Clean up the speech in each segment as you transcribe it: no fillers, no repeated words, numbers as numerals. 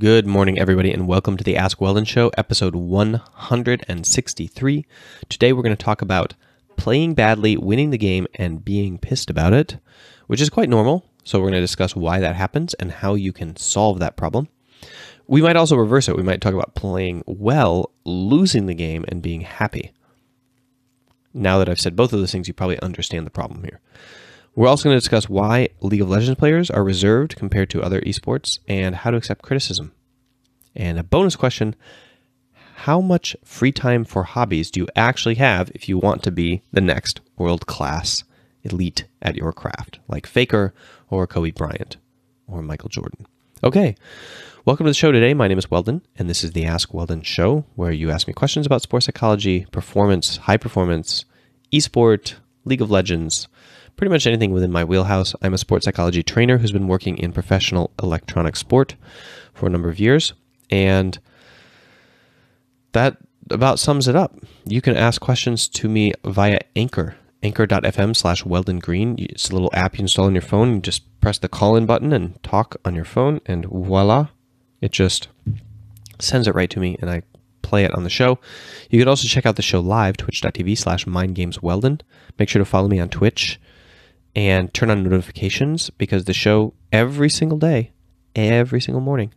Good morning, everybody, and welcome to the Ask Weldon Show, episode 163. Today we're going to talk about playing badly, winning the game, and being pissed about it, which is quite normal. So we're going to discuss why that happens and how you can solve that problem. We might also reverse it. We might talk about playing well, losing the game, and being happy. Now that I've said both of those things, you probably understand the problem here. We're also going to discuss why League of Legends players are reserved compared to other esports and how to accept criticism. And a bonus question, how much free time for hobbies do you actually have if you want to be the next world-class elite at your craft, like Faker or Kobe Bryant or Michael Jordan? Okay, welcome to the show today. My name is Weldon, and this is the Ask Weldon Show, where you ask me questions about sports psychology, performance, high performance, esport, League of Legends, pretty much anything within my wheelhouse. I'm a sports psychology trainer who's been working in professional electronic sport for a number of years, and that about sums it up. You can ask questions to me via Anchor, anchor.fm/Weldon Green. It's a little app you install on your phone. You just press the call-in button and talk on your phone, and voila, it just sends it right to me, and I play it on the show. You can also check out the show live, twitch.tv/MindGamesWeldon. Make sure to follow me on Twitch and turn on notifications, because the show every single day, every single morning,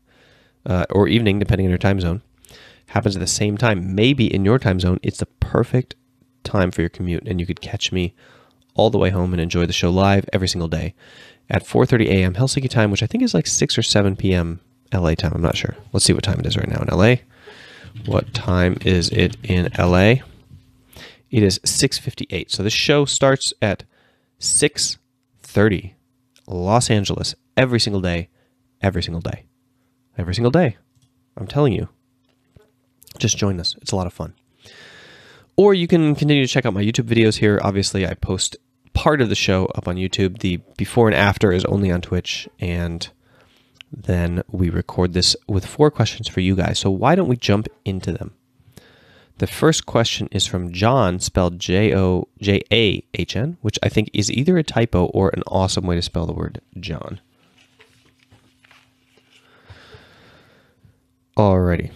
or evening, depending on your time zone, happens at the same time. Maybe in your time zone, it's the perfect time for your commute, and you could catch me all the way home and enjoy the show live every single day at 4:30 a.m. Helsinki time, which I think is like 6 or 7 p.m. LA time. I'm not sure. Let's see what time it is right now in LA. What time is it in LA? It is 6:58. So this show starts at 6:30 Los Angeles every single day, every single day, every single day. I'm telling you, just join us. It's a lot of fun. Or you can continue to check out my YouTube videos here. Obviously, I post part of the show up on YouTube. The before and after is only on Twitch, and then we record this with 4 questions for you guys. So why don't we jump into them? The first question is from John, spelled Jojahn, which I think is either a typo or an awesome way to spell the word John. Alrighty.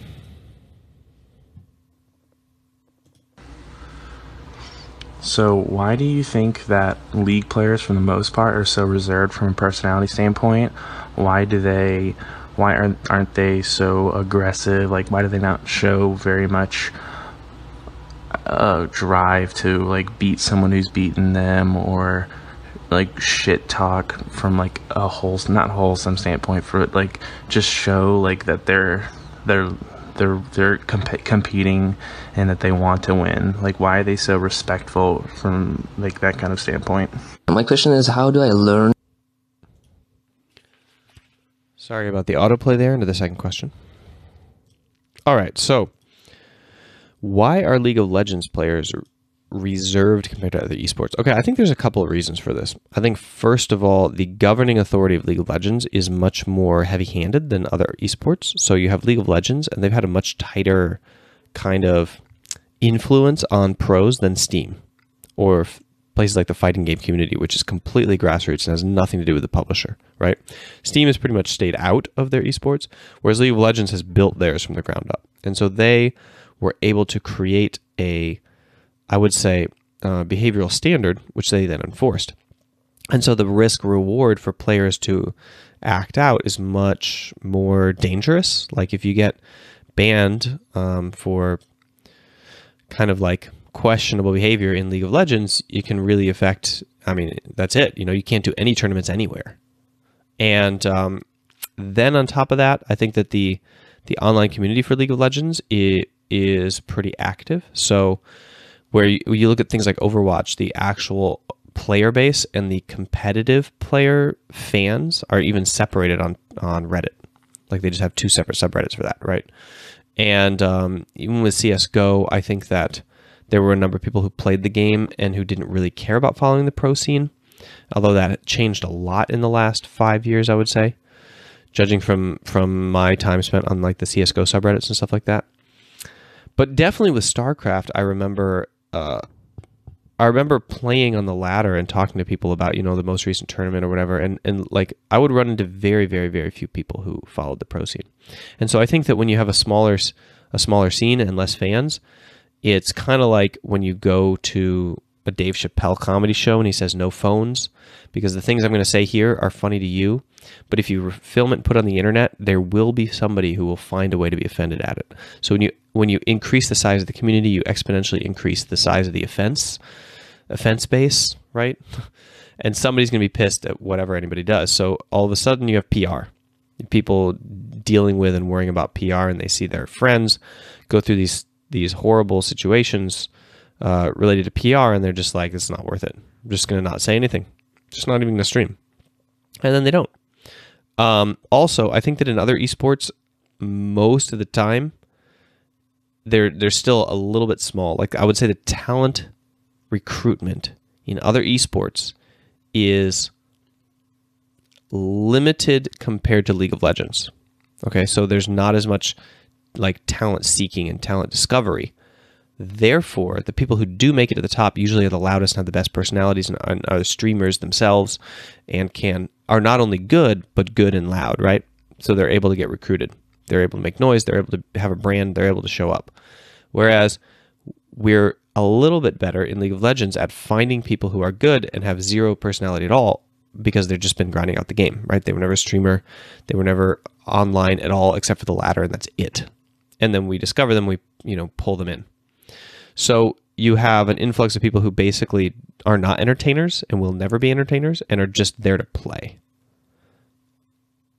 So why do you think that League players, for the most part, are so reserved from a personality standpoint? Why aren't they so aggressive? Like, why do they not show very much drive to like beat someone who's beaten them, or like shit talk from like a not wholesome standpoint, for like just show like that they're competing and that they want to win? Like, why are they so respectful from like that kind of standpoint? My question is, how do I learn? Sorry about the autoplay there into the second question. All right, so why are League of Legends players reserved compared to other esports? Okay, I think there's a couple of reasons for this. I think, first of all, the governing authority of League of Legends is much more heavy-handed than other esports. So you have League of Legends, and they've had a much tighter kind of influence on pros than Steam, or places like the fighting game community, which is completely grassroots and has nothing to do with the publisher, right? Steam has pretty much stayed out of their esports, whereas League of Legends has built theirs from the ground up. And so they were able to create a, I would say, behavioral standard, which they then enforced. And so the risk reward for players to act out is much more dangerous. Like, if you get banned for kind of like questionable behavior in League of Legends, it can really affect, I mean, that's it. You know, you can't do any tournaments anywhere. And then on top of that, I think that the online community for League of Legends is pretty active. So where you look at things like Overwatch, the actual player base and the competitive player fans are even separated on Reddit. Like, they just have 2 separate subreddits for that, right? And even with CSGO, I think that there were a number of people who played the game and who didn't really care about following the pro scene, although that changed a lot in the last 5 years, I would say, judging from my time spent on like the CSGO subreddits and stuff like that. But definitely with StarCraft, I remember I remember playing on the ladder and talking to people about, you know, the most recent tournament or whatever. And like I would run into very, very, very few people who followed the pro scene. And so I think that when you have a smaller scene and less fans, it's kind of like when you go to a Dave Chappelle comedy show and he says no phones, because the things I'm going to say here are funny to you. But if you film it and put it on the internet, there will be somebody who will find a way to be offended at it. So when you increase the size of the community, you exponentially increase the size of the offense base, right? And somebody's going to be pissed at whatever anybody does. So all of a sudden you have PR. People dealing with and worrying about PR, and they see their friends go through these horrible situations related to PR, and they're just like, it's not worth it. I'm just going to not say anything. Just not even going to stream. And then they don't. Also, I think that in other esports, most of the time, they're still a little bit small. Like I would say the talent recruitment in other esports is limited compared to League of Legends. Okay, so there's not as much like talent seeking and talent discovery. Therefore, the people who do make it to the top usually are the loudest and have the best personalities and are the streamers themselves and are not only good, but good and loud, right? So they're able to get recruited. They're able to make noise. They're able to have a brand. They're able to show up. Whereas we're a little bit better in League of Legends at finding people who are good and have zero personality at all because they've just been grinding out the game, right? They were never a streamer. They were never online at all except for the ladder, and that's it. And then we discover them, we pull them in. So you have an influx of people who basically are not entertainers and will never be entertainers and are just there to play.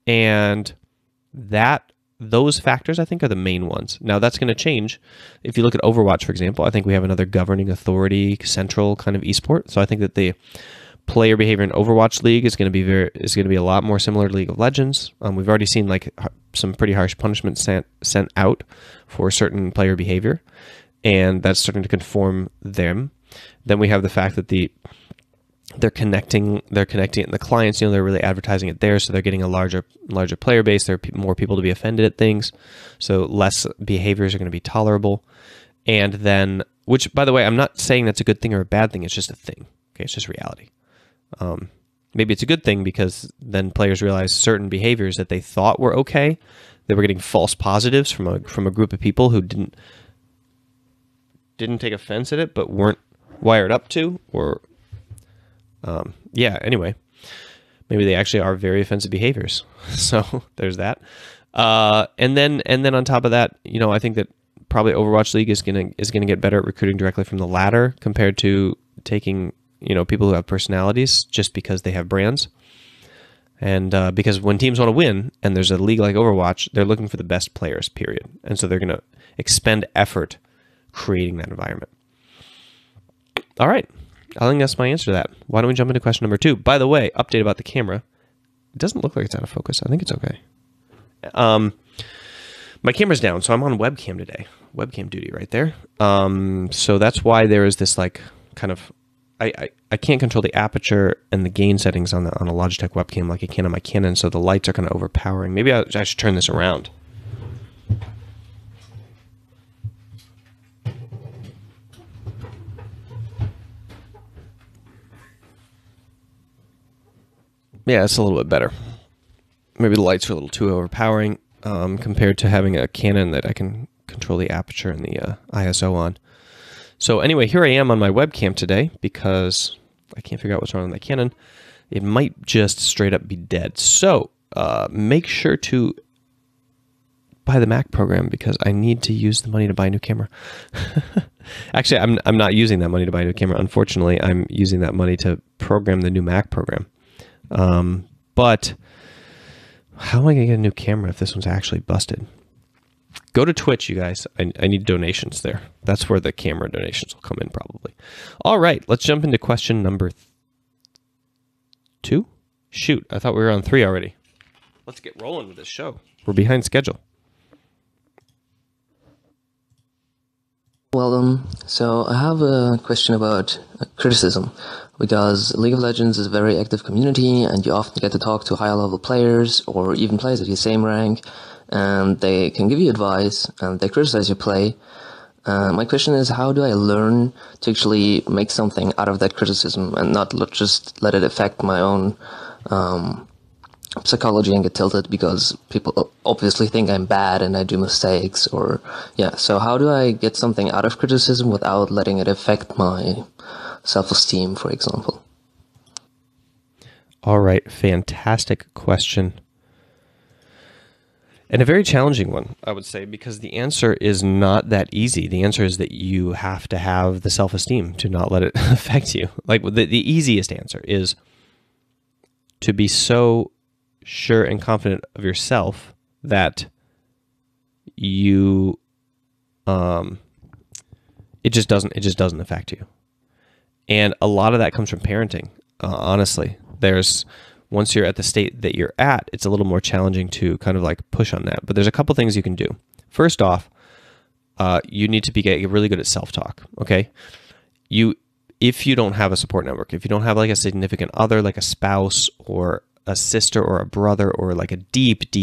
And those factors, I think, are the main ones. Now, that's going to change. If you look at Overwatch, for example, I think we have another governing authority, central kind of esport. So I think that the player behavior in Overwatch League is going to be a lot more similar to League of Legends. We've already seen like some pretty harsh punishments sent out for certain player behavior, and that's starting to conform them. Then we have the fact that they're connecting it in the clients. They're really advertising it there, so they're getting a larger player base. There are more people to be offended at things, so less behaviors are going to be tolerable. And then, which, by the way, I'm not saying that's a good thing or a bad thing. It's just a thing. Okay, it's just reality. Maybe it's a good thing because then players realize certain behaviors that they thought were okay, they were getting false positives from a group of people who didn't take offense at it, but weren't wired up to, or anyway, maybe they actually are very offensive behaviors. So there's that. And then on top of that, I think that probably Overwatch League is gonna get better at recruiting directly from the ladder compared to taking people who have personalities just because they have brands. And because when teams want to win and there's a league like Overwatch, they're looking for the best players, period. And so they're going to expend effort creating that environment. All right. I think that's my answer to that. Why don't we jump into question number 2? By the way, update about the camera. It doesn't look like it's out of focus. I think it's okay. My camera's down, so I'm on webcam today. Webcam duty right there. So that's why there is this like kind of, I can't control the aperture and the gain settings on a Logitech webcam like I can on my Canon, so the lights are kind of overpowering. Maybe I should turn this around. Yeah, it's a little bit better. Maybe the lights are a little too overpowering compared to having a Canon that I can control the aperture and the ISO on. So anyway, here I am on my webcam today because I can't figure out what's wrong with my Canon. It might just straight up be dead. So make sure to buy the Mac program because I need to use the money to buy a new camera. Actually, I'm not using that money to buy a new camera. Unfortunately, I'm using that money to program the new Mac program. But how am I going to get a new camera if this one's actually busted? Go to Twitch, you guys. I need donations there. That's where the camera donations will come in probably. All right, let's jump into question number 2. Shoot, I thought we were on 3 already. Let's get rolling with this show. We're behind schedule. Well, so I have a question about criticism, because League of Legends is a very active community, and you often get to talk to higher level players or even players at your same rank, and they can give you advice and they criticize your play. My question is, how do I learn to actually make something out of that criticism and not just let it affect my own psychology and get tilted because people obviously think I'm bad and I do mistakes, or yeah. So how do I get something out of criticism without letting it affect my self-esteem, for example? All right, fantastic question. And a very challenging one, I would say, because the answer is not that easy. The answer is that you have to have the self-esteem to not let it affect you. Like the easiest answer is to be so sure and confident of yourself that you, it just doesn't affect you. And a lot of that comes from parenting. Honestly, once you're at the state that you're at, it's a little more challenging to kind of like push on that. But there's a couple things you can do. First off, you need to get really good at self-talk. Okay, if you don't have a support network, if you don't have like a significant other, like a spouse or a sister or a brother or like a deep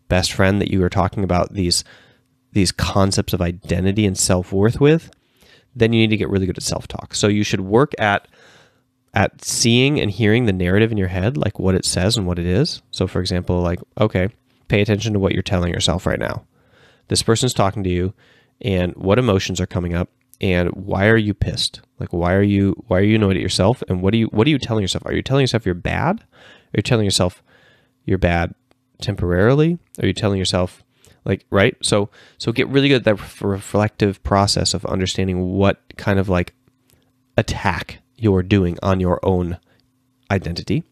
best friend that you were talking about these concepts of identity and self-worth with, then you need to get really good at self-talk. So you should work at seeing and hearing the narrative in your head, like what it says and what it is. So for example, like, okay, pay attention to what you're telling yourself right now. This person's talking to you and what emotions are coming up and why are you pissed? Like, why are you annoyed at yourself? And what are you telling yourself? Are you telling yourself you're bad? Are you telling yourself you're bad temporarily? Are you telling yourself like, right? So get really good at that reflective process of understanding what kind of like attack you're doing on your own identity.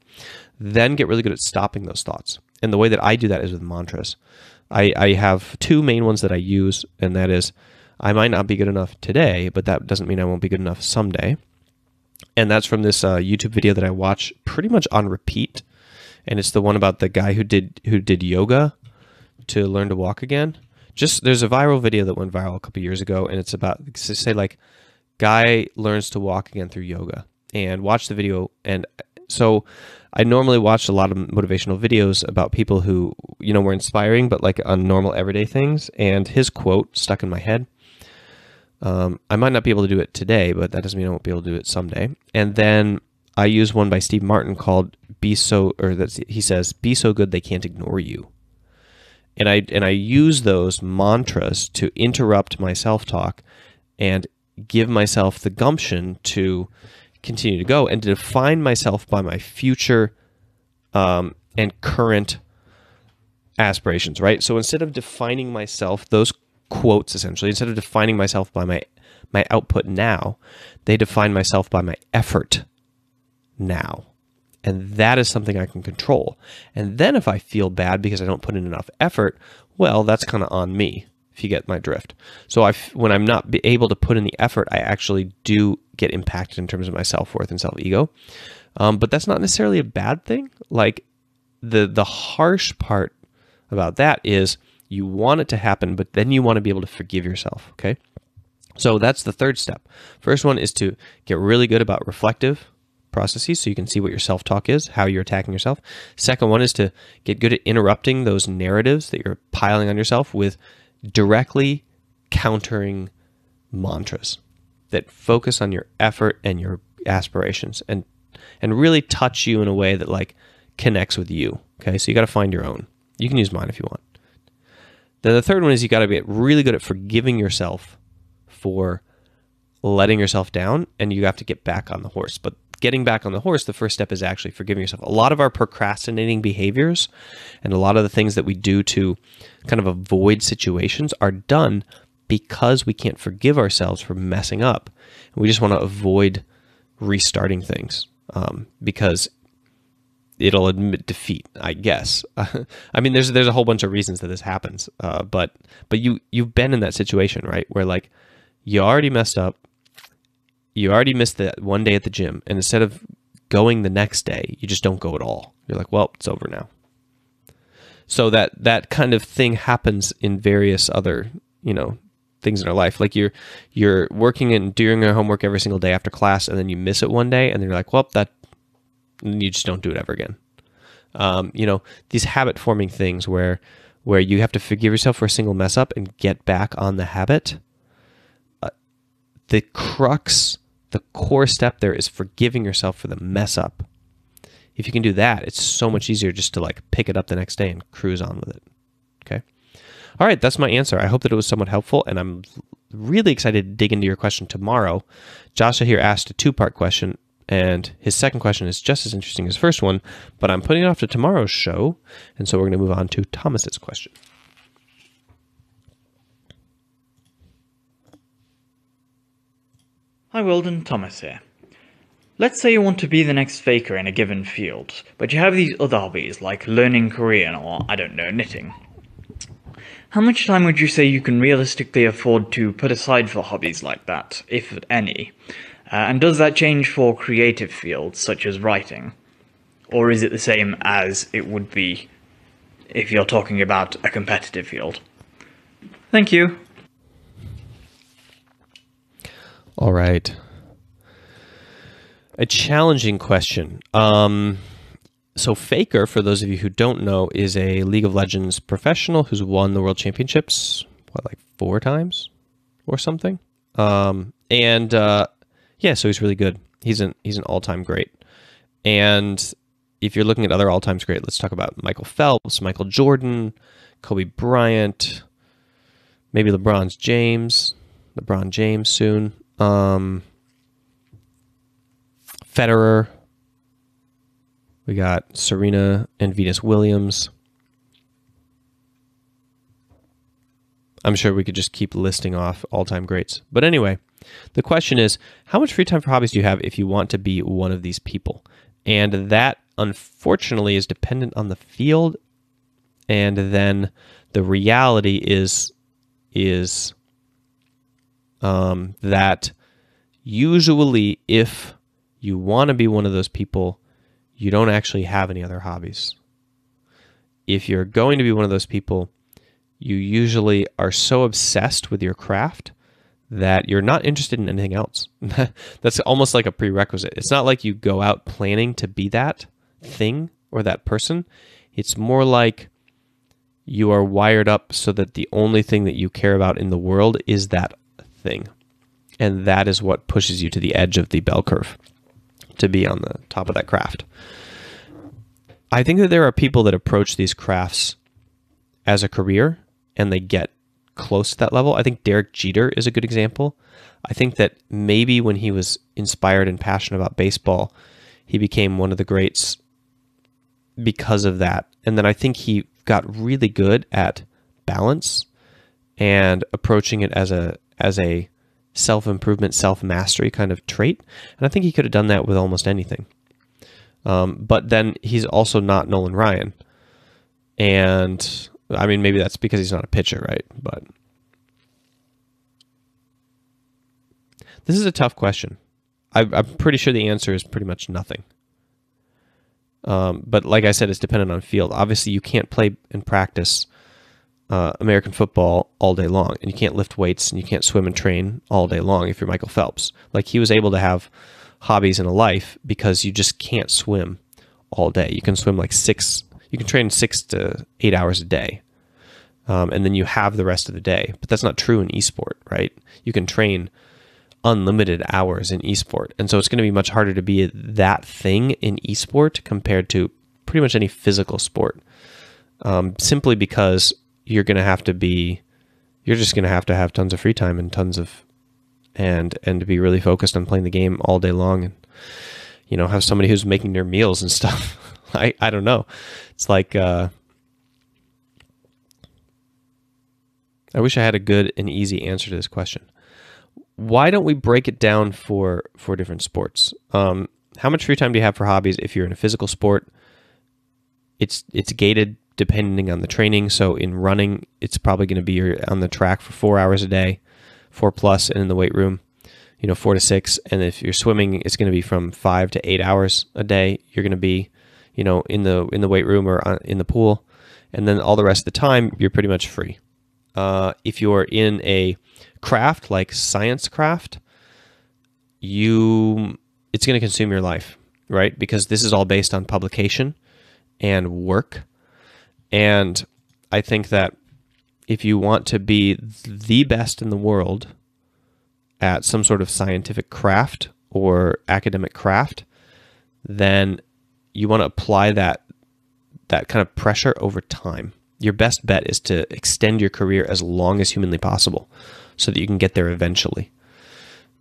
Then get really good at stopping those thoughts. And the way that I do that is with mantras. I have two main ones that I use, and that is, I might not be good enough today, but that doesn't mean I won't be good enough someday. And that's from this YouTube video that I watch pretty much on repeat. And it's the one about the guy who did yoga to learn to walk again. There's a viral video that went viral a couple years ago, and it's about, say like, guy learns to walk again through yoga, and watch the video. And so I normally watch a lot of motivational videos about people who, were inspiring, but like on normal everyday things. And his quote stuck in my head. I might not be able to do it today, but that doesn't mean I won't be able to do it someday. And then I use one by Steve Martin called he says, be so good they can't ignore you. And I use those mantras to interrupt my self-talk and give myself the gumption to continue to go and to define myself by my future and current aspirations, right? So instead of defining myself, those quotes essentially, instead of defining myself by my output now, they define myself by my effort now. And that is something I can control. And then if I feel bad because I don't put in enough effort, well, that's kind of on me, if you get my drift. So when I'm not able to put in the effort, I actually do get impacted in terms of my self-worth and self-ego. But that's not necessarily a bad thing. Like the harsh part about that is you want it to happen, but then you want to be able to forgive yourself, okay? So that's the third step. First one is to get really good about reflective processes so you can see what your self-talk is, how you're attacking yourself. Second one is to get good at interrupting those narratives that you're piling on yourself with directly countering mantras that focus on your effort and your aspirations and really touch you in a way that like connects with you. Okay, so you got to find your own. You can use mine if you want. Then the third one is you got to get really good at forgiving yourself for letting yourself down, and you have to get back on the horse. But getting back on the horse, the first step is actually forgiving yourself. A lot of our procrastinating behaviors and a lot of the things that we do to kind of avoid situations are done because we can't forgive ourselves for messing up. We just want to avoid restarting things because it'll admit defeat, I guess. I mean, there's a whole bunch of reasons that this happens, but you've been in that situation, right? Where like you already messed up, you already missed that one day at the gym, and instead of going the next day, you just don't go at all. You're like, well, it's over now. So that kind of thing happens in various other, things in our life. Like you're working and doing your homework every single day after class, and then you miss it one day, and then you're like, well, and you just don't do it ever again. These habit forming things where you have to forgive yourself for a single mess up and get back on the habit the crux, the core step there is forgiving yourself for the mess up. If you can do that, it's so much easier just to like pick it up the next day and cruise on with it. Okay. All right, that's my answer. I hope that it was somewhat helpful, and I'm really excited to dig into your question tomorrow. Joshua here asked a 2-part question, and his second question is just as interesting as the first one, but I'm putting it off to tomorrow's show, and so we're going to move on to Thomas's question. Hi Weldon, Thomas here. Let's say you want to be the next faker in a given field, but you have these other hobbies like learning Korean or, I don't know, knitting. How much time would you say you can realistically afford to put aside for hobbies like that, if any? And does that change for creative fields such as writing? Or is it the same as it would be if you're talking about a competitive field? Thank you. All right. A challenging question. So Faker, for those of you who don't know, is a League of Legends professional who's won the World Championships, like 4 times or something. Yeah, so he's really good. He's an all-time great. And if you're looking at other all-times great, let's talk about Michael Phelps, Michael Jordan, Kobe Bryant, maybe LeBron James soon. Federer. We got Serena and Venus Williams. I'm sure we could just keep listing off all-time greats. But anyway, the question is, how much free time for hobbies do you have if you want to be one of these people? And that, unfortunately, is dependent on the field. And then the reality is that usually if you want to be one of those people, you don't actually have any other hobbies. If you're going to be one of those people, you usually are so obsessed with your craft that you're not interested in anything else. That's almost like a prerequisite. It's not like you go out planning to be that thing or that person. It's more like you are wired up so that the only thing that you care about in the world is that thing. And that is what pushes you to the edge of the bell curve, to be on the top of that craft. I think that there are people that approach these crafts as a career and they get close to that level. I think Derek Jeter is a good example. I think that maybe when he was inspired and passionate about baseball, he became one of the greats because of that. And then I think he got really good at balance and approaching it as a self-improvement, self-mastery kind of trait. And I think he could have done that with almost anything. But then he's also not Nolan Ryan. And I mean, maybe that's because he's not a pitcher, right? But this is a tough question. I'm pretty sure the answer is pretty much nothing. But like I said, it's dependent on field. Obviously, you can't play and practice American football all day long, and you can't lift weights, and you can't swim and train all day long if you're Michael Phelps. Like, he was able to have hobbies in a life because you just can't swim all day. You can swim like you can train 6 to 8 hours a day, and then you have the rest of the day. But that's not true in esport, right? You can train unlimited hours in esport, and so it's going to be much harder to be that thing in esport compared to pretty much any physical sport, simply because you're just going to have tons of free time and and to be really focused on playing the game all day long, and have somebody who's making their meals and stuff. I don't know. It's like I wish I had a good and easy answer to this question. Why don't we break it down for different sports? How much free time do you have for hobbies if you're in a physical sport? It's gated depending on the training. So in running, it's probably going to be you're on the track for 4 hours a day, 4+, and in the weight room, 4 to 6. And if you're swimming, it's going to be from 5 to 8 hours a day. You're going to be, in the weight room or in the pool, and then all the rest of the time you're pretty much free. If you're in a craft like science craft, it's going to consume your life, right? Because this is all based on publication and work. And I think that if you want to be the best in the world at some sort of scientific craft or academic craft, then you want to apply that kind of pressure over time. Your best bet is to extend your career as long as humanly possible so that you can get there eventually.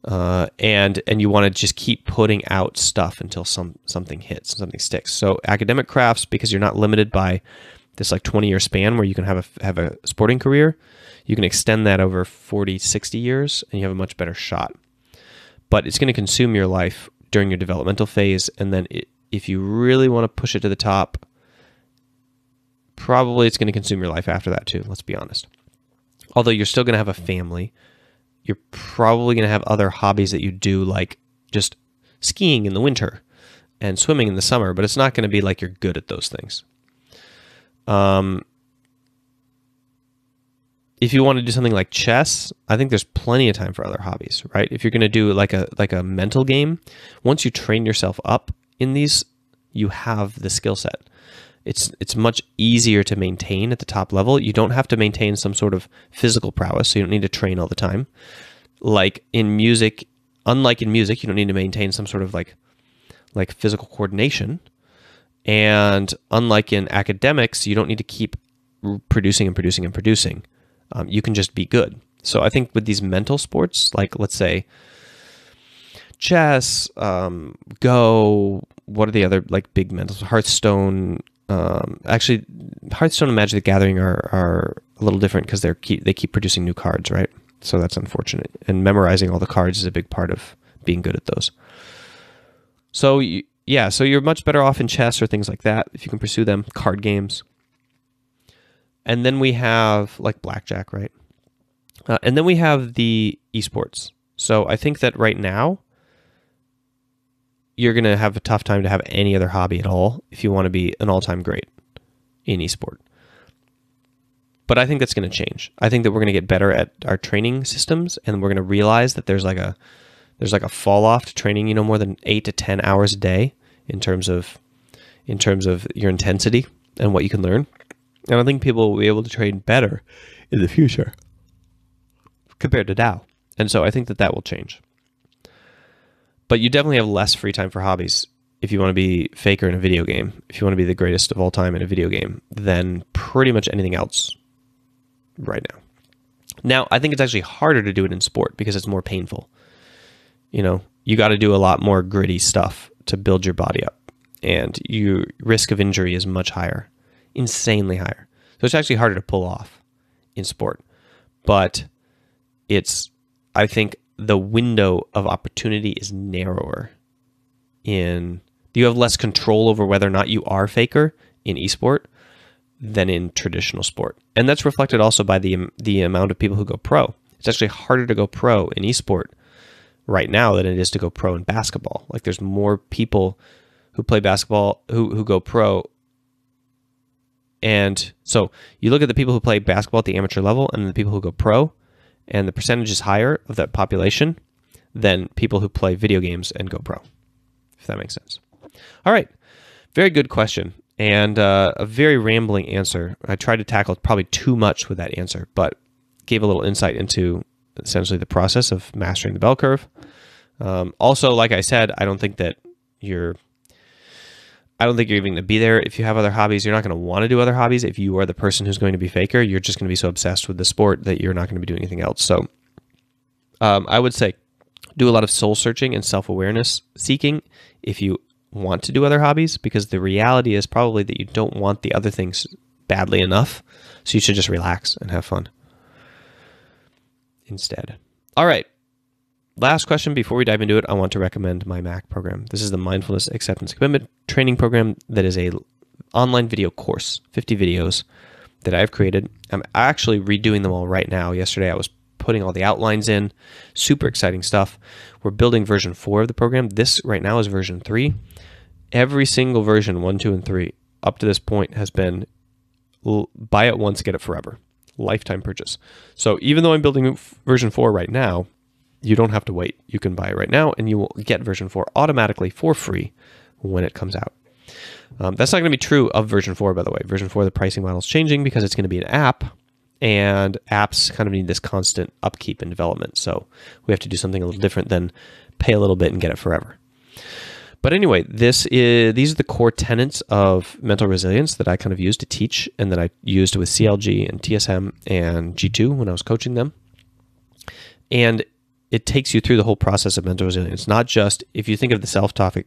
And you want to just keep putting out stuff until something hits, something sticks. So academic crafts, because you're not limited by this like 20-year span where you can have a sporting career, you can extend that over 40, 60 years and you have a much better shot. But it's going to consume your life during your developmental phase. And then if you really want to push it to the top, probably it's going to consume your life after that too, let's be honest. Although you're still going to have a family, you're probably going to have other hobbies that you do, like just skiing in the winter and swimming in the summer, but it's not going to be like you're good at those things. If you want to do something like chess, I think there's plenty of time for other hobbies, right? If you're going to do like a mental game, once you train yourself up in these, you have the skill set. It's much easier to maintain at the top level. You don't have to maintain some sort of physical prowess, so you don't need to train all the time. Like in music, unlike in music, you don't need to maintain some sort of like physical coordination. And unlike in academics, you don't need to keep producing and producing and producing. You can just be good. So I think with these mental sports, like let's say chess, Go, what are the other like big mental? Hearthstone. Actually, Hearthstone and Magic the Gathering are a little different because they keep producing new cards, right? So that's unfortunate. And memorizing all the cards is a big part of being good at those. So so you're much better off in chess or things like that if you can pursue them. Card games. And then we have like blackjack, right? And then we have the esports. So I think that right now, you're going to have a tough time to have any other hobby at all if you want to be an all-time great in esport. But I think that's going to change. I think that we're going to get better at our training systems, and we're going to realize that there's like a fall off to training, more than 8 to 10 hours a day in terms of your intensity and what you can learn. And I think people will be able to train better in the future compared to now. And so I think that will change. But you definitely have less free time for hobbies if you want to be Faker in a video game, if you want to be the greatest of all time in a video game, than pretty much anything else right now. Now, I think it's actually harder to do it in sport because it's more painful. You got to do a lot more gritty stuff to build your body up. And your risk of injury is much higher, insanely higher. So it's actually harder to pull off in sport. But I think, the window of opportunity is narrower. You have less control over whether or not you are Faker in esport than in traditional sport. And that's reflected also by the amount of people who go pro. It's actually harder to go pro in esport right now than it is to go pro in basketball. Like there's more people who play basketball who go pro. And so you look at the people who play basketball at the amateur level and the people who go pro, and the percentage is higher of that population than people who play video games and go pro, if that makes sense. All right. Very good question and a very rambling answer. I tried to tackle probably too much with that answer, but gave a little insight into essentially the process of mastering the bell curve. Also, like I said, I don't think you're even going to be there if you have other hobbies. You're not going to want to do other hobbies if you are the person who's going to be Faker. You're just going to be so obsessed with the sport that you're not going to be doing anything else. So I would say do a lot of soul searching and self-awareness seeking if you want to do other hobbies, because the reality is probably that you don't want the other things badly enough. So you should just relax and have fun instead. All right. Last question before we dive into it, I want to recommend my Mac program. This is the Mindfulness Acceptance Commitment Training Program that is a online video course, 50 videos that I've created. I'm actually redoing them all right now. Yesterday I was putting all the outlines in. Super exciting stuff. We're building version 4 of the program. This right now is version 3. Every single version, 1, 2, and 3, up to this point has been buy it once, get it forever. Lifetime purchase. So even though I'm building version 4 right now, you don't have to wait. You can buy it right now, and you will get version 4 automatically for free when it comes out. That's not going to be true of version 4, by the way. Version 4, the pricing model is changing because it's going to be an app, and apps kind of need this constant upkeep and development. So we have to do something a little different than pay a little bit and get it forever. But anyway, these are the core tenets of mental resilience that I kind of used to teach, and that I used with CLG and TSM and G2 when I was coaching them. And it takes you through the whole process of mental resilience. Not just, if you think of the self-talk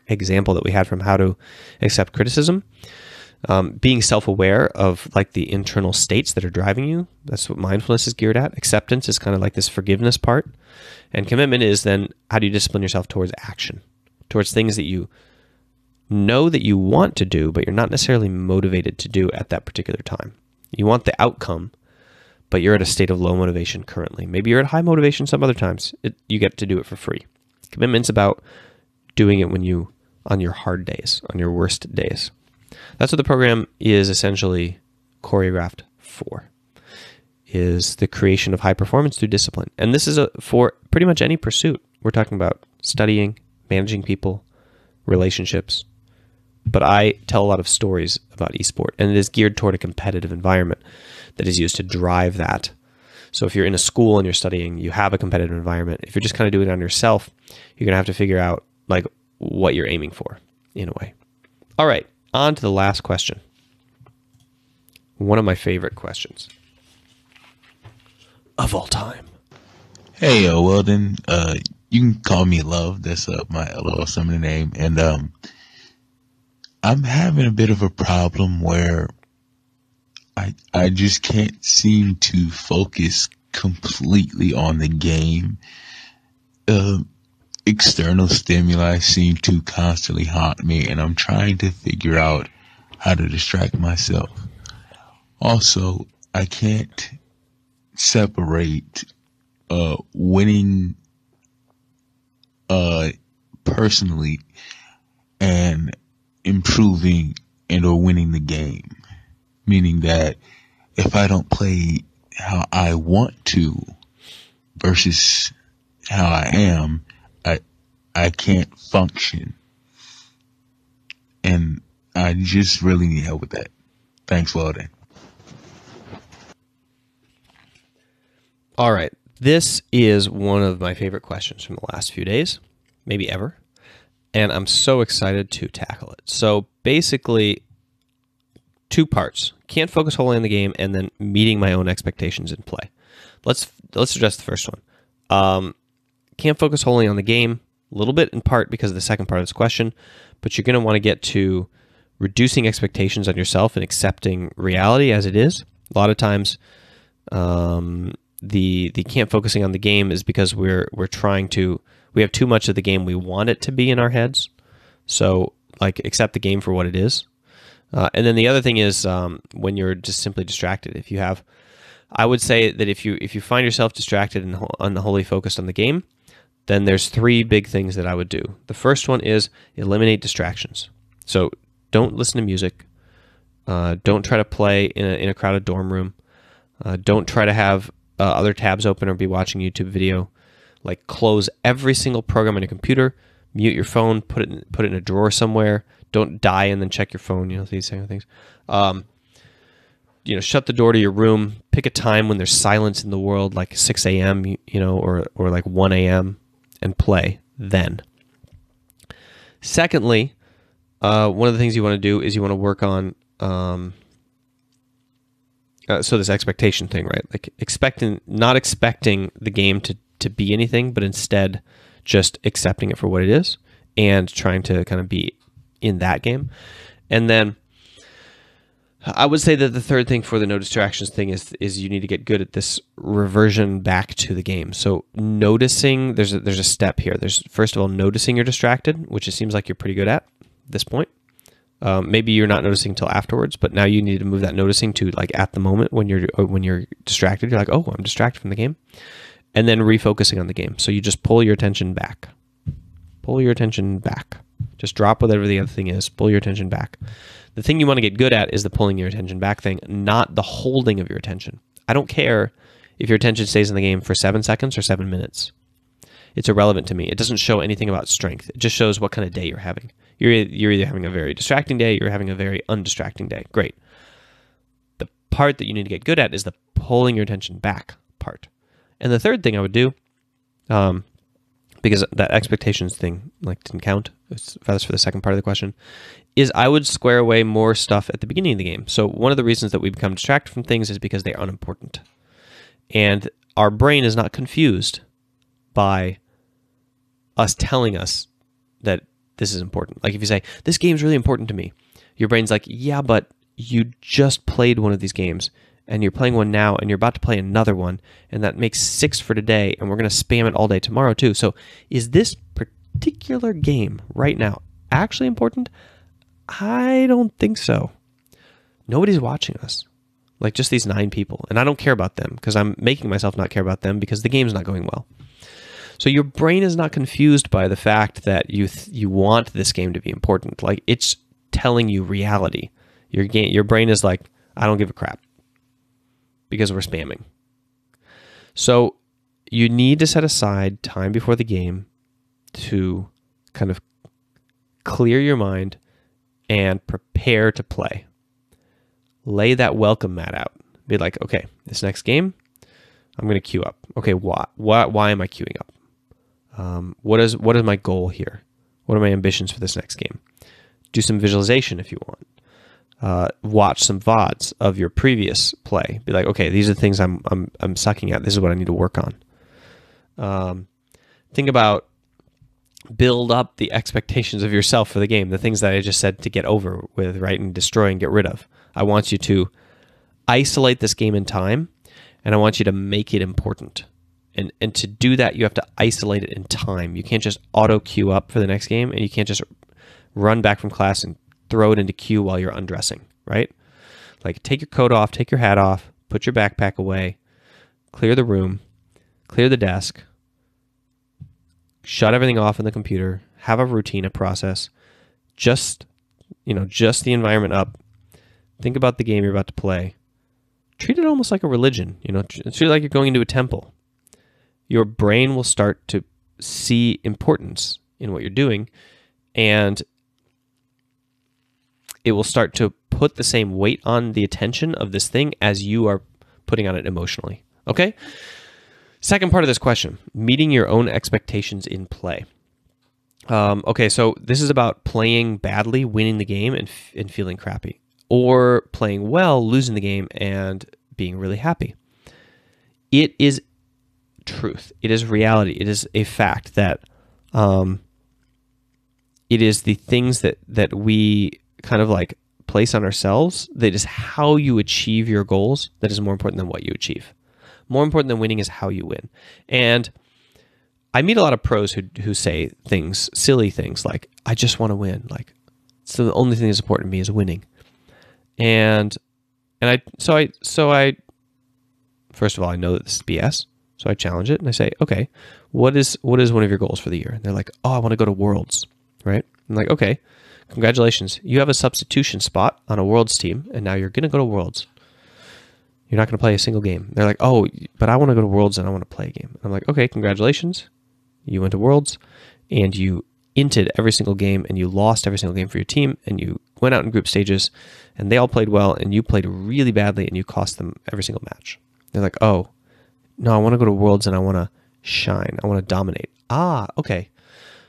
example that we had from how to accept criticism, being self-aware of like the internal states that are driving you. That's what mindfulness is geared at. Acceptance is kind of like this forgiveness part. And commitment is then, how do you discipline yourself towards action, towards things that you know that you want to do, but you're not necessarily motivated to do at that particular time. You want the outcome, but you're at a state of low motivation currently. Maybe you're at high motivation some other times. You get to do it for free. Commitment's about doing it on your hard days, on your worst days. That's what the program is essentially choreographed for, is the creation of high performance through discipline. And this is for pretty much any pursuit. We're talking about studying, managing people, relationships. But I tell a lot of stories about esport, and it is geared toward a competitive environment that is used to drive that. So if you're in a school and you're studying, you have a competitive environment. If you're just kind of doing it on yourself, you're going to have to figure out like what you're aiming for in a way. All right, on to the last question. One of my favorite questions of all time. Hey, Weldon. You can call me Love. That's my LOL summoner name. And I'm having a bit of a problem where I just can't seem to focus completely on the game. External stimuli seem to constantly haunt me, and I'm trying to figure out how to distract myself. Also, I can't separate winning personally and improving and or winning the game. Meaning that if I don't play how I want to versus how I am, I can't function. And I just really need help with that. Thanks, Weldon. All right. This is one of my favorite questions from the last few days, maybe ever. And I'm so excited to tackle it. So basically, two parts. Can't focus wholly on the game, and then meeting my own expectations in play. Let's address the first one. Can't focus wholly on the game, a little bit in part because of the second part of this question, but you're going to want to get to reducing expectations on yourself and accepting reality as it is. A lot of times, the can't focusing on the game is because we have too much of the game we want it to be in our heads. So like accept the game for what it is. And then the other thing is when you're just simply distracted. I would say that if you find yourself distracted and unwholly focused on the game, then there's three big things that I would do. The first one is eliminate distractions. So don't listen to music. Don't try to play in a crowded dorm room. Don't try to have other tabs open or be watching YouTube video. Like close every single program on your computer, mute your phone, put it in a drawer somewhere. Don't die and then check your phone. These kind of things. Shut the door to your room. Pick a time when there's silence in the world, like 6 a.m. Or like 1 a.m. and play then. Secondly, one of the things you want to do is you want to work on so this expectation thing, right? Like not expecting the game to be anything, but instead just accepting it for what it is and trying to kind of be in that game. And then I would say that the third thing for the no distractions thing is you need to get good at this reversion back to the game. So noticing, there's a step here. There's first of all noticing you're distracted, which it seems like you're pretty good at this point. Maybe you're not noticing until afterwards, but now you need to move that noticing to like at the moment when you're distracted. You're like, oh, I'm distracted from the game, and then refocusing on the game. So you just pull your attention back. Pull your attention back. Just drop whatever the other thing is. Pull your attention back. The thing you want to get good at is the pulling your attention back thing, not the holding of your attention. I don't care if your attention stays in the game for 7 seconds or 7 minutes. It's irrelevant to me. It doesn't show anything about strength. It just shows what kind of day you're having. You're either having a very distracting day, you're having a very undistracting day. Great. The part that you need to get good at is the pulling your attention back part. And the third thing I would do, because that expectations thing didn't count, that's for the second part of the question, is I would square away more stuff at the beginning of the game. So one of the reasons that we become distracted from things is because they're unimportant. And our brain is not confused by us telling us that this is important. Like if you say, this game's really important to me, your brain's like, yeah, but you just played one of these games and you're playing one now and you're about to play another one, and that makes 6 for today, and we're going to spam it all day tomorrow too. So is this particular game right now actually important? I don't think so. Nobody's watching us. Like just these 9 people. And I don't care about them because I'm making myself not care about them because the game's not going well. So your brain is not confused by the fact that you want this game to be important. Like it's telling you reality. Your brain is like, I don't give a crap because we're spamming. So you need to set aside time before the game to kind of clear your mind and prepare to play. Lay that welcome mat out. Be like, okay, this next game, I'm going to queue up. Okay, why am I queuing up? What is my goal here? What are my ambitions for this next game? Do some visualization if you want. Watch some VODs of your previous play. Be like, okay, these are the things I'm sucking at. This is what I need to work on. Think about, build up the expectations of yourself for the game. The things that I just said to get over with, right, and destroy and get rid of. I want you to isolate this game in time, and I want you to make it important. And to do that, you have to isolate it in time. You can't just auto queue up for the next game, and you can't just run back from class and throw it into queue while you're undressing, right? Like take your coat off, take your hat off, put your backpack away, clear the room, clear the desk, shut everything off in the computer, have a routine, a process, just the environment up. Think about the game you're about to play. Treat it almost like a religion, treat it like you're going into a temple. Your brain will start to see importance in what you're doing, and it will start to put the same weight on the attention of this thing as you are putting on it emotionally. Okay? Second part of this question, meeting your own expectations in play. Okay, so this is about playing badly, winning the game, and feeling crappy. Or playing well, losing the game, and being really happy. It is truth. It is reality. It is a fact that it is the things that we kind of like place on ourselves that is how you achieve your goals that is more important than what you achieve. More important than winning is how you win. And I meet a lot of pros who say things, silly things like, I just want to win. Like, so the only thing that's important to me is winning. And so I first of all, I know that this is BS. So I challenge it and I say, okay, what is one of your goals for the year? And they're like, oh, I want to go to Worlds, right? I'm like, okay, congratulations. You have a substitution spot on a Worlds team, and now you're going to go to Worlds. You're not going to play a single game. They're like, oh, but I want to go to Worlds and I want to play a game. I'm like, okay, congratulations. You went to Worlds and you inted every single game and you lost every single game for your team, and you went out in group stages and they all played well and you played really badly and you cost them every single match. They're like, oh, no, I want to go to Worlds and I want to shine. I want to dominate. Ah, okay.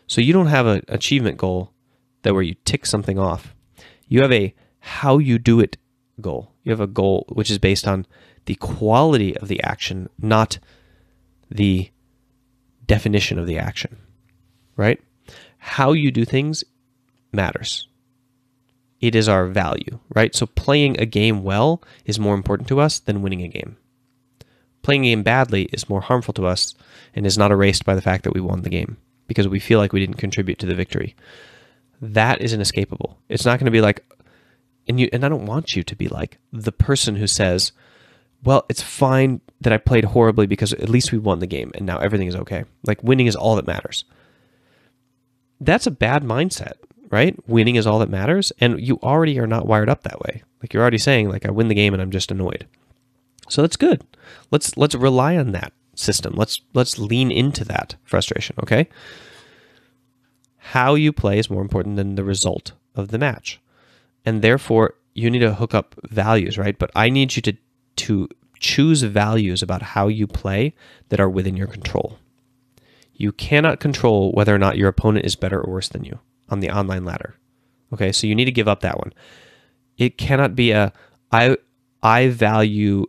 So you don't have an achievement goal that where you tick something off. You have a how you do it goal. You have a goal which is based on the quality of the action, not the definition of the action, right? How you do things matters. It is our value, right? So playing a game well is more important to us than winning a game. Playing a game badly is more harmful to us and is not erased by the fact that we won the game because we feel like we didn't contribute to the victory. That is inescapable. It's not going to be like, and I don't want you to be like the person who says, well, it's fine that I played horribly because at least we won the game and now everything is okay. Like winning is all that matters. That's a bad mindset, right? Winning is all that matters, and you already are not wired up that way. Like you're already saying, like, I win the game and I'm just annoyed. So that's good. Let's rely on that system. Let's lean into that frustration, okay? How you play is more important than the result of the match. And therefore, you need to hook up values, right? But I need you to choose values about how you play that are within your control. You cannot control whether or not your opponent is better or worse than you on the online ladder. Okay, so you need to give up that one. It cannot be I value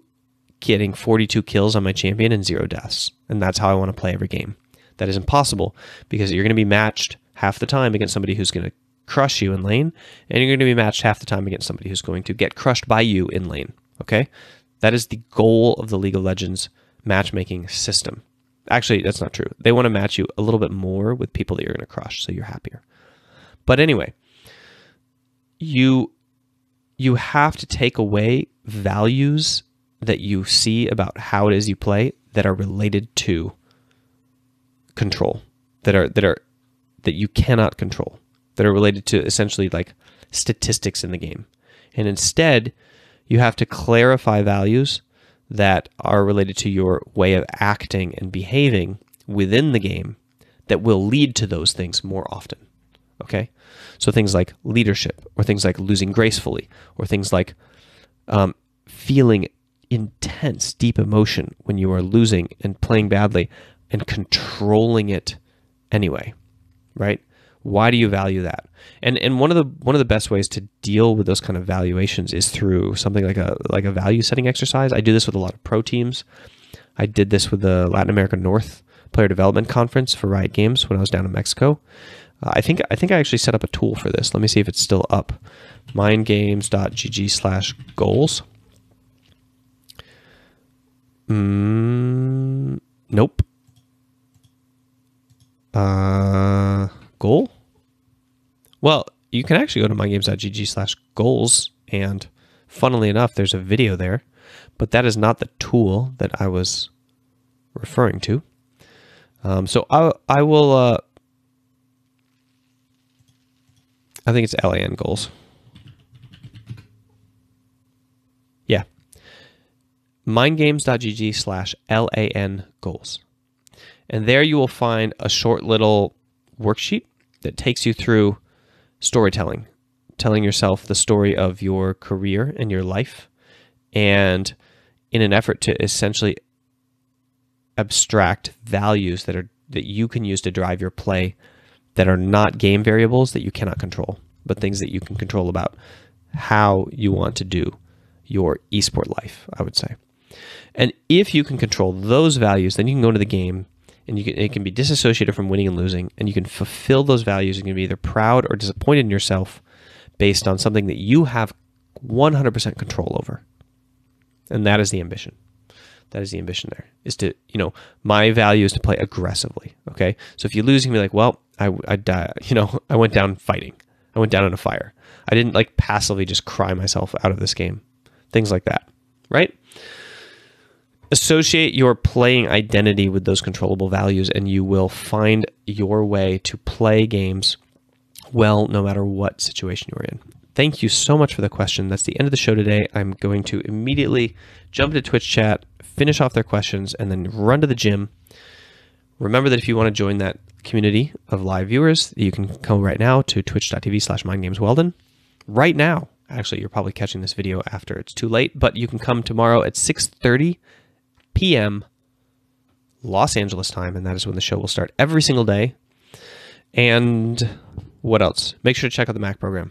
getting 42 kills on my champion and 0 deaths, and that's how I want to play every game. That is impossible, because you're going to be matched half the time against somebody who's going to crush you in lane, and you're going to be matched half the time against somebody who's going to get crushed by you in lane. Okay? That is the goal of the League of Legends matchmaking system. Actually, that's not true. They want to match you a little bit more with people that you're going to crush, so you're happier. But anyway, you have to take away values that you see about how it is you play that are related to control, that you cannot control, that are related to essentially like statistics in the game. And instead, you have to clarify values that are related to your way of acting and behaving within the game that will lead to those things more often. Okay? So things like leadership, or things like losing gracefully, or things like feeling intense, deep emotion when you are losing and playing badly and controlling it anyway, right? Why do you value that? And one of the best ways to deal with those kind of valuations is through something like a value setting exercise. I do this with a lot of pro teams. I did this with the Latin America North Player Development Conference for Riot Games when I was down in Mexico. I think I actually set up a tool for this. Let me see if it's still up. mindgames.gg/goals. Nope. Goal? Well, you can actually go to mindgames.gg/goals, and funnily enough, there's a video there, but that is not the tool that I was referring to. So I will, I think it's LAN goals. Yeah. mindgames.gg/LAN goals. And there you will find a short little worksheet that takes you through storytelling, telling yourself the story of your career and your life, and in an effort to essentially abstract values that you can use to drive your play that are not game variables that you cannot control, but things that you can control about how you want to do your esport life, I would say. And if you can control those values, then you can go into the game and it can be disassociated from winning and losing, and you can fulfill those values. You can be either proud or disappointed in yourself based on something that you have 100% control over. And that is the ambition. That is the ambition there, is to, my value is to play aggressively, okay? So if you lose, you can be like, well, I went down fighting. I went down in a fire. I didn't like passively just cry myself out of this game. Things like that, right? Associate your playing identity with those controllable values, and you will find your way to play games well, no matter what situation you're in. Thank you so much for the question. That's the end of the show today. I'm going to immediately jump into Twitch chat, finish off their questions, and then run to the gym. Remember that if you want to join that community of live viewers, you can come right now to twitch.tv/mindgamesweldon. Right now, actually, you're probably catching this video after it's too late, but you can come tomorrow at 6:30 p.m. Los Angeles time, and that is when the show will start every single day. And what else? Make sure to check out the Mac program.